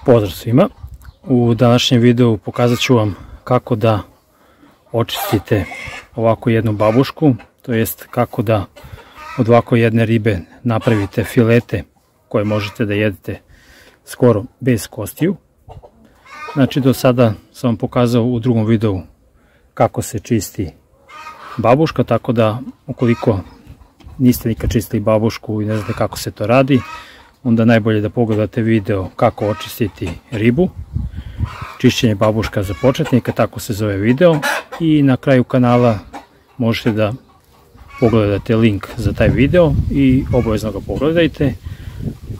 Pozdrav svima! U današnjem videu pokazat ću vam kako da očistite ovako jednu babušku, to jest kako da od ovako jedne ribe napravite filete koje možete da jedete skoro bez kostiju. Znači do sada sam vam pokazao u drugom videu kako se čisti babuška, tako da ukoliko niste nikad čistili babušku i ne znate kako se to radi, onda najbolje da pogledate video kako očistiti ribu. Čišćenje babuška za početnika, tako se zove video, i na kraju kanala možete da pogledate link za taj video i obavezno ga pogledajte.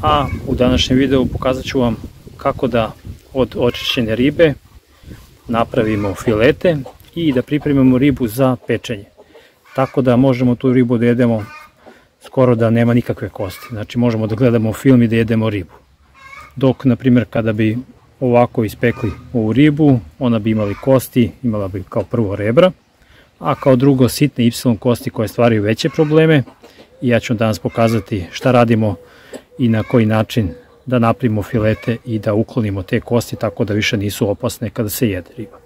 A u današnjem videu pokazat ću vam kako da od očišćene ribe napravimo filete i da pripremimo ribu za pečenje. Tako da možemo tu ribu da jedemo skoro da nema nikakve kosti. Znači možemo da gledamo film i da jedemo ribu. Dok, na primjer, kada bi ovako ispekli ovu ribu, ona bi imala kosti, imala bi kao prvo rebra, a kao drugo sitne Y kosti koje stvaraju veće probleme. I ja ću vam danas pokazati šta radimo i na koji način da napravimo filete i da uklonimo te kosti tako da više nisu opasne kada se jede riba.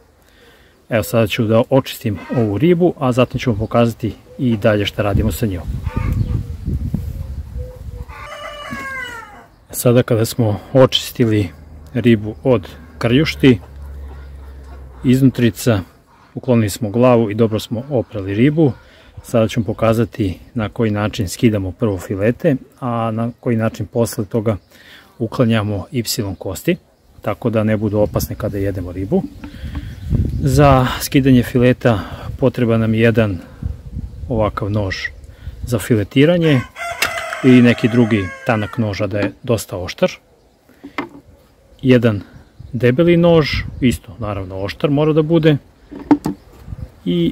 Evo sada ću da očistim ovu ribu, a zatim ću vam pokazati i dalje šta radimo sa njom. Sada kada smo očistili ribu od krljušti, iznutrica, uklonili smo glavu i dobro smo oprali ribu, sada ću vam pokazati na koji način skidamo prvo filete, a na koji način posle toga uklanjamo Y kosti, tako da ne budu opasne kada jedemo ribu. Za skidanje fileta potreban nam je jedan ovakav nož za filetiranje i neki drugi tanak nož da je dosta oštar. Jedan debeli nož, isto naravno oštar mora da bude. I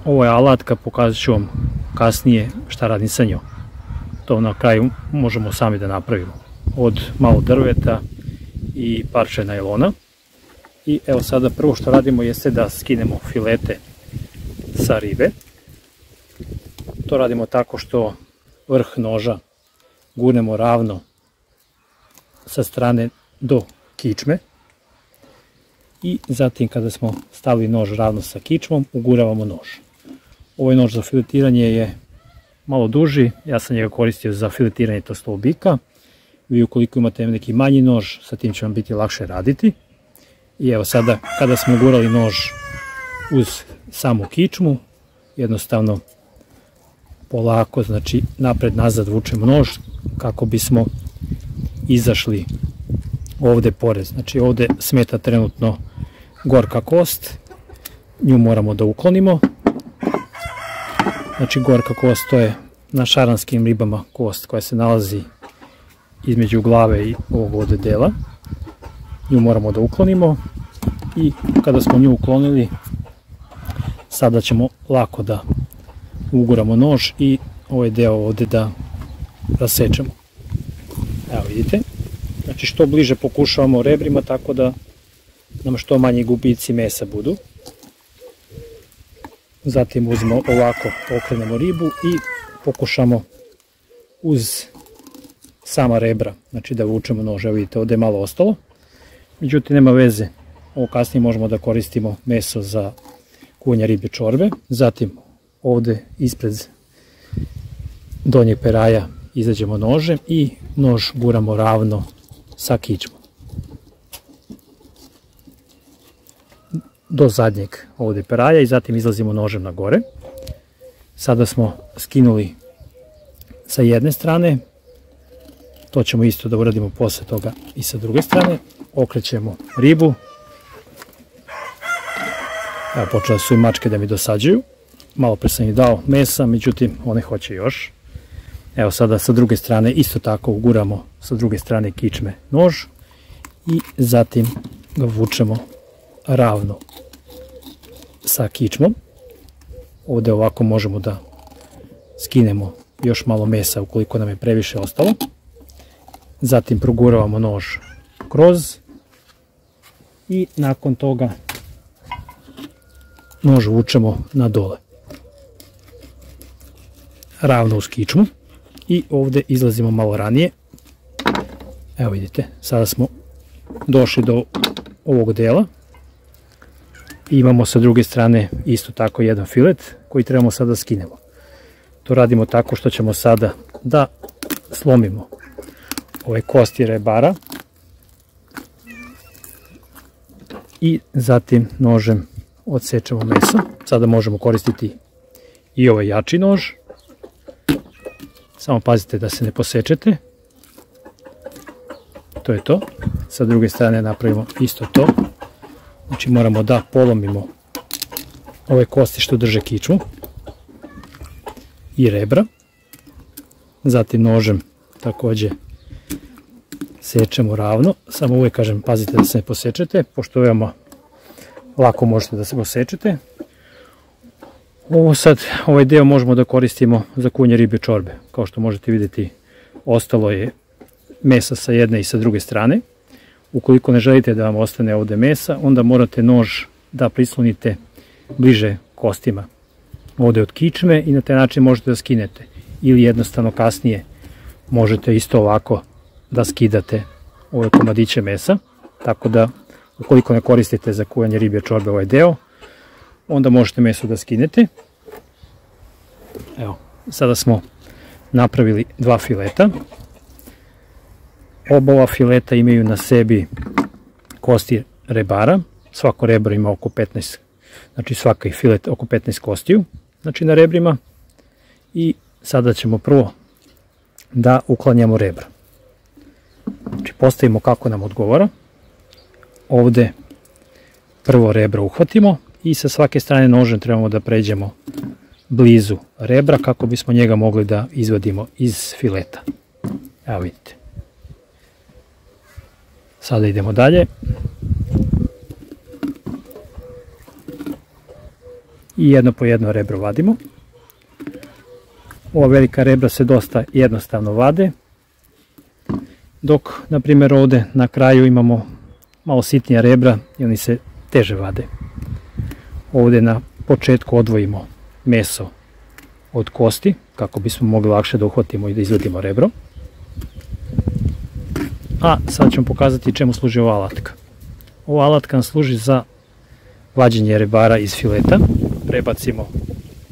ovo je alatka, pokazat ću vam kasnije šta radim sa njom. To na kraju možemo sami da napravimo. Od malo drveta i parče najlona. I evo sada prvo što radimo jeste da skinemo filete sa ribe. To radimo tako što vrh noža gurnemo ravno sa strane do kičme i zatim kada smo stavili nož ravno sa kičmom, uguravamo nož. Ovaj nož za filetiranje je malo duži, ja sam njega koristio za filetiranje tostog bika. Vi ukoliko imate neki manji nož, sa tim će vam biti lakše raditi. I evo sada kada smo ugurali nož uz samu kičmu, jednostavno polako, znači napred-nazad vučemo nož kako bismo izašli ovde pored. Znači ovde smeta trenutno gorka kost, nju moramo da uklonimo. Znači gorka kost, to je na šaranskim ribama kost koja se nalazi između glave i ovog ovde dela. Nju moramo da uklonimo i kada smo nju uklonili, sada ćemo lako da uguramo nož i ovaj deo ovde da rasečemo. Evo vidite, znači što bliže pokušavamo rebrima tako da nam što manji gubici mesa budu. Zatim uzmemo ovako, okrenemo ribu i pokušamo uz sama rebra, znači da vučemo nož. Evo vidite, ovde je malo ostalo, međutim nema veze, ovo kasnije možemo da koristimo meso za kuvanje riblje čorbe. Zatim ovde ispred donjeg peraja izađemo nožem i nož guramo ravno sa kičmom do zadnjeg ovde peraja i zatim izlazimo nožem na gore. Sada smo skinuli sa jedne strane, to ćemo isto da uradimo posle toga i sa druge strane. Okrećemo ribu. Evo, počele su i mačke da mi dosađuju. Malo pre sam ih dao mesa, međutim one hoće još. Evo sada sa druge strane isto tako uguramo sa druge strane kičme nož i zatim ga vučemo ravno sa kičmom. Ovde ovako možemo da skinemo još malo mesa ukoliko nam je previše ostalo. Zatim proguravamo nož kroz i nakon toga nož vučemo na dole ravno uz kičmu i ovde izlazimo malo ranije. Evo vidite, sada smo došli do ovog dela. I imamo sa druge strane isto tako jedan filet koji trebamo sada da skinemo. To radimo tako što ćemo sada da slomimo ove kosti rebara i zatim nožem odsečemo meso. Sada možemo koristiti i ovaj jači nož. Samo pazite da se ne posečete. To je to. Sa druge strane napravimo isto to. Znači moramo da polomimo ove kosti što drže kičmu i rebra. Zatim nožem takođe sečemo ravno. Samo uvek kažem pazite da se ne posečete, pošto veoma lako možete da se posečete. Ovaj deo možemo da koristimo za kuvanje riblje čorbe. Kao što možete vidjeti, ostalo je mesa sa jedne i sa druge strane. Ukoliko ne želite da vam ostane ovde mesa, onda morate nož da prislonite bliže kostima ovde od kičme i na taj način možete da skinete. Ili jednostavno kasnije možete isto ovako da skidate ove komadiće mesa. Tako da, ukoliko ne koristite za kuvanje riblje čorbe ovaj deo, onda možete meso da skinete. Evo, sada smo napravili dva fileta. Oba ova fileta imaju na sebi kosti rebara. Svako rebro ima oko 15, znači svaki filet oko 15 kostiju, znači na rebrima. I sada ćemo prvo da uklanjamo rebra. Znači postavimo kako nam odgovara. Ovde prvo rebro uhvatimo i sa svake strane nožem trebamo da pređemo blizu rebra kako bismo njega mogli da izvadimo iz fileta. Evo vidite. Sada idemo dalje. I jedno po jedno rebro vadimo. Ova velika rebra se dosta jednostavno vade, dok na primjer ovde na kraju imamo malo sitnija rebra i oni se teže vade. Ovde na početku odvojimo meso od kosti kako bismo mogli lakše da uhvatimo i da izvadimo rebro. A sad ćemo pokazati čemu služi ova alatka. Ova alatka nam služi za vađenje rebara iz fileta. Prebacimo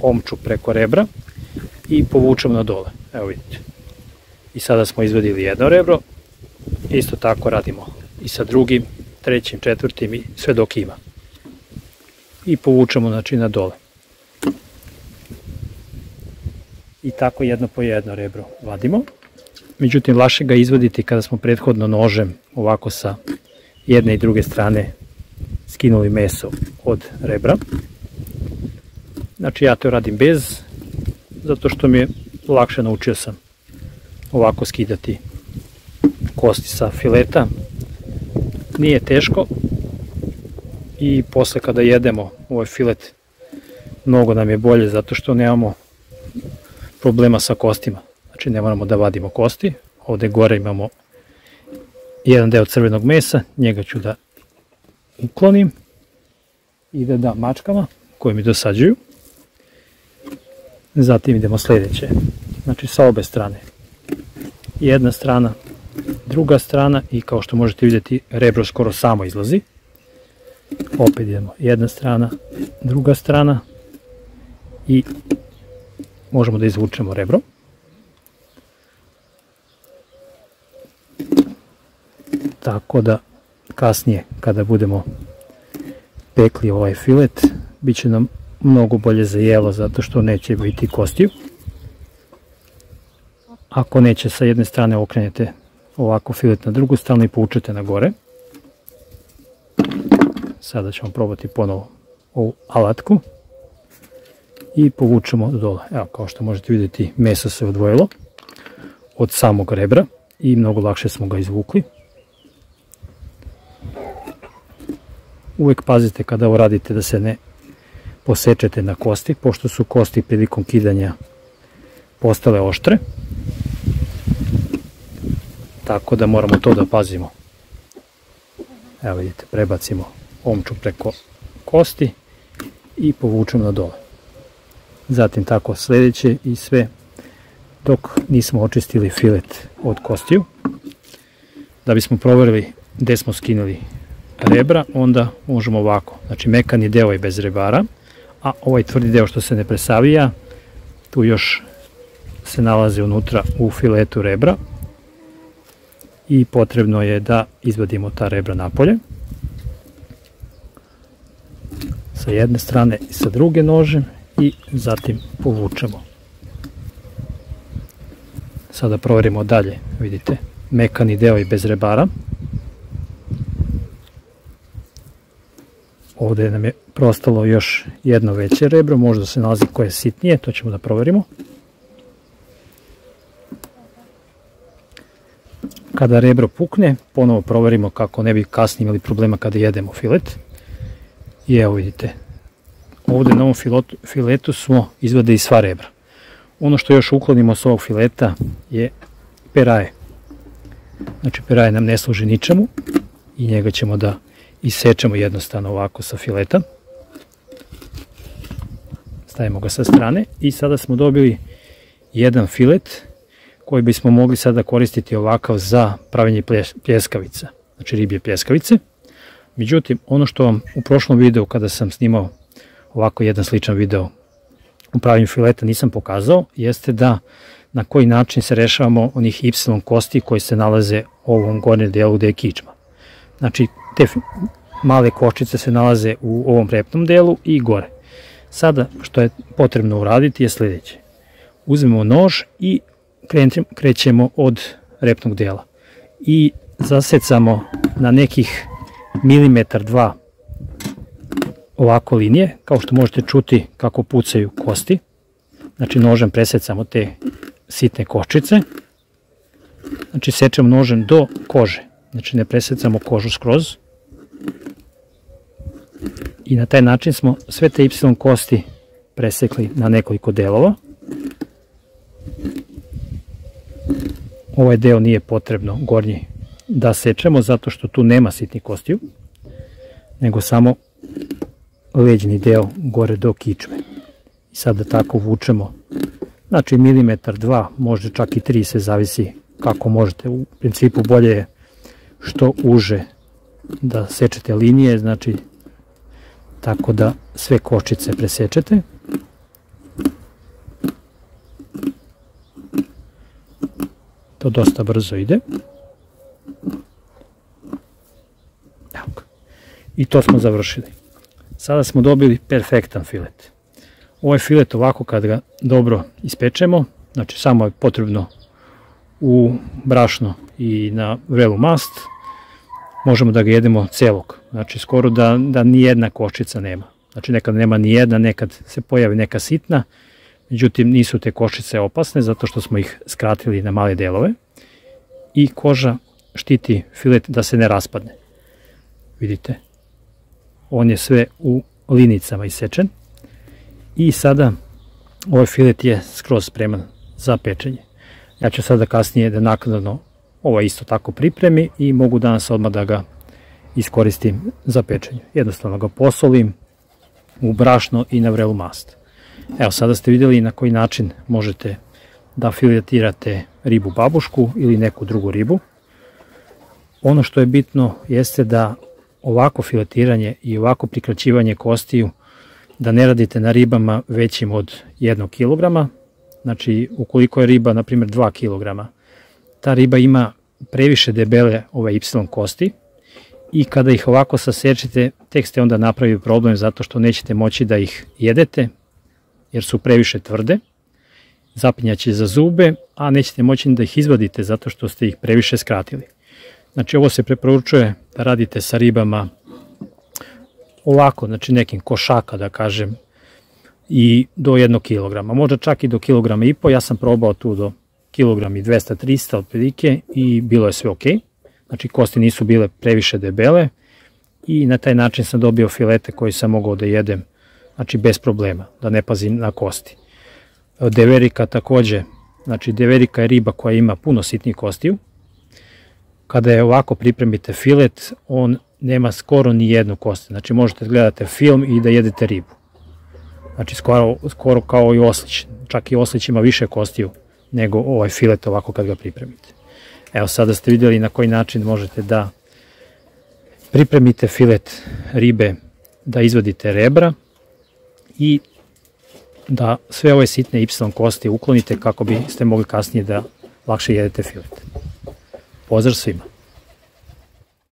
omču preko rebra i povučemo na dole. Evo vidite. I sada smo izvadili jedno rebro. Isto tako radimo i sa drugim, trećim, četvrtim i sve dok ima. I povučemo znači na dole. I tako jedno po jedno rebro vadimo. Međutim, lakše ga izvaditi kada smo prethodno nožem ovako sa jedne i druge strane skinuli meso od rebra. Znači ja to radim bez, zato što mi je lakše, naučio sam ovako skidati kosti sa fileta. Nije teško i posle kada jedemo ovaj filet mnogo nam je bolje zato što nemamo problema sa kostima. Znači ne moramo da vadimo kosti. Ovde gore imamo jedan deo crvenog mesa, njega ću da uklonim i da dam mačkama koje mi dosađuju. Zatim idemo sledeće, znači sa obe strane. Jedna strana, druga strana i kao što možete vidjeti rebro skoro samo izlazi. Opet idemo jedna strana, druga strana i možemo da izvučemo rebro. Tako da kasnije kada budemo pekli ovaj filet bit će nam mnogo bolje za jelo zato što neće biti kostiju. Ako neće, sa jedne strane okrenete ovako filet na drugu stranu i povučete na gore. Sada ćemo probati ponovo ovu alatku i povučemo dole. Evo, kao što možete vidjeti, meso se odvojilo od samog rebra i mnogo lakše smo ga izvukli. Uvek pazite kada ovo radite da se ne posečete na kosti, pošto su kosti prilikom kidanja postale oštre. Tako da moramo to da pazimo. Evo vidite, prebacimo omču preko kosti i povučemo na dole. Zatim tako sledeće i sve dok nismo očistili filet od kostiju. Da bismo proverili gde smo skinuli rebra, onda možemo ovako. Znači mekani deo je bez rebara, a ovaj tvrdi deo što se ne presavija, tu još se nalaze unutra u filetu rebra i potrebno je da izvadimo ta rebra napolje. Sa jedne strane i sa druge nožem i zatim povučemo. Sada proverimo dalje, vidite, mekani deo je bez rebara. Ovdje nam je prostalo još jedno veće rebro, možda se nalazi koje je sitnije, to ćemo da proverimo. Kada rebro pukne, ponovo proverimo kako ne bi kasnije imali problema kada jedemo filet. I evo vidite, ovdje na ovom filetu smo izvadili sva rebra. Ono što još uklonimo s ovog fileta je peraje. Znači peraje nam ne služi ničemu i njega ćemo da isečemo jednostavno ovako sa fileta. Stavimo ga sa strane i sada smo dobili jedan filet koji bismo mogli sada koristiti ovakav za pravljenje pljeskavica, znači riblje pljeskavice. Međutim, ono što vam u prošlom videu kada sam snimao ovako jedan sličan video u pravljenju fileta nisam pokazao, jeste da na koji način se rešavamo onih Y kosti koji se nalaze u ovom gornjem delu gde je kičma. Znači, te male koščice se nalaze u ovom repnom delu i gore. Sada što je potrebno uraditi je sljedeće. Uzmemo nož i krećemo od repnog dela i zasecamo na nekih milimetar, dva ovako linije, kao što možete čuti kako pucaju kosti. Znači nožem presecamo te sitne koščice, znači sečemo nožem do kože, znači ne presecamo kožu skroz i na taj način smo sve te Y kosti presekli na nekoliko delova. Ovaj deo nije potrebno gornji da sečemo zato što tu nema sitnih kostiju, nego samo leđni deo gore do kičme. I sada tako vučemo, znači milimetar, dva, može čak i 3, se zavisi kako možete. U principu bolje je što uže da sečete linije, znači tako da sve koščice presečete. To dosta brzo ide. Evo ga. I to smo završili. Sada smo dobili perfektan filet. Ovaj filet ovako kad ga dobro ispečemo, znači samo je potrebno u brašno i na vrelu mast, možemo da ga jedemo celog. Znači skoro da ni jedna koščica nema. Znači nekad nema ni jedna, nekad se pojavi neka sitna, međutim nisu te koščice opasne zato što smo ih skratili na male delove i koža štiti filet da se ne raspadne. Vidite, on je sve u linicama isečen i sada ovaj filet je skroz spreman za pečenje. Ja ću sada kasnije da naknadno ovo isto tako pripremi i mogu danas odmah da ga iskoristim za pečenje. Jednostavno ga posolim u brašno i na vrelu mast. Evo, sada ste vidjeli na koji način možete da filetirate ribu babušku ili neku drugu ribu. Ono što je bitno jeste da ovako filetiranje i ovako prikraćivanje kostiju da ne radite na ribama većim od 1 kg. Znači, ukoliko je riba, na primjer, 2 kg, ta riba ima previše debele ove Y kosti i kada ih ovako sasečete, tek ste onda napravili problem zato što nećete moći da ih jedete jer su previše tvrde, zapinjaće za zube, a nećete moći da ih izvadite zato što ste ih previše skratili. Znači, ovo se preporučuje da radite sa ribama ovako, znači nekim košaka da kažem, i do 1 kg, možda čak i do 1,5 kg, ja sam probao tu do 1,200-300 kg otprilike i bilo je sve ok. Znači kosti nisu bile previše debele i na taj način sam dobio filete koji sam mogao da jedem, znači bez problema, da ne pazim na kosti. Deverika takođe, znači deverika je riba koja ima puno sitnih kostiju. Kada je ovako pripremite filet, on nema skoro ni jednu kost, znači možete gledati film i da jedete ribu. Znači skoro kao i oslić, čak i oslić ima više kostiju nego ovaj filet ovako kad ga pripremite. Evo, sada ste vidjeli na koji način možete da pripremite filet ribe, da izvadite rebra i da sve ove sitne Y kosti uklonite kako biste mogli kasnije da lakše jedete filet. Pozdrav svima!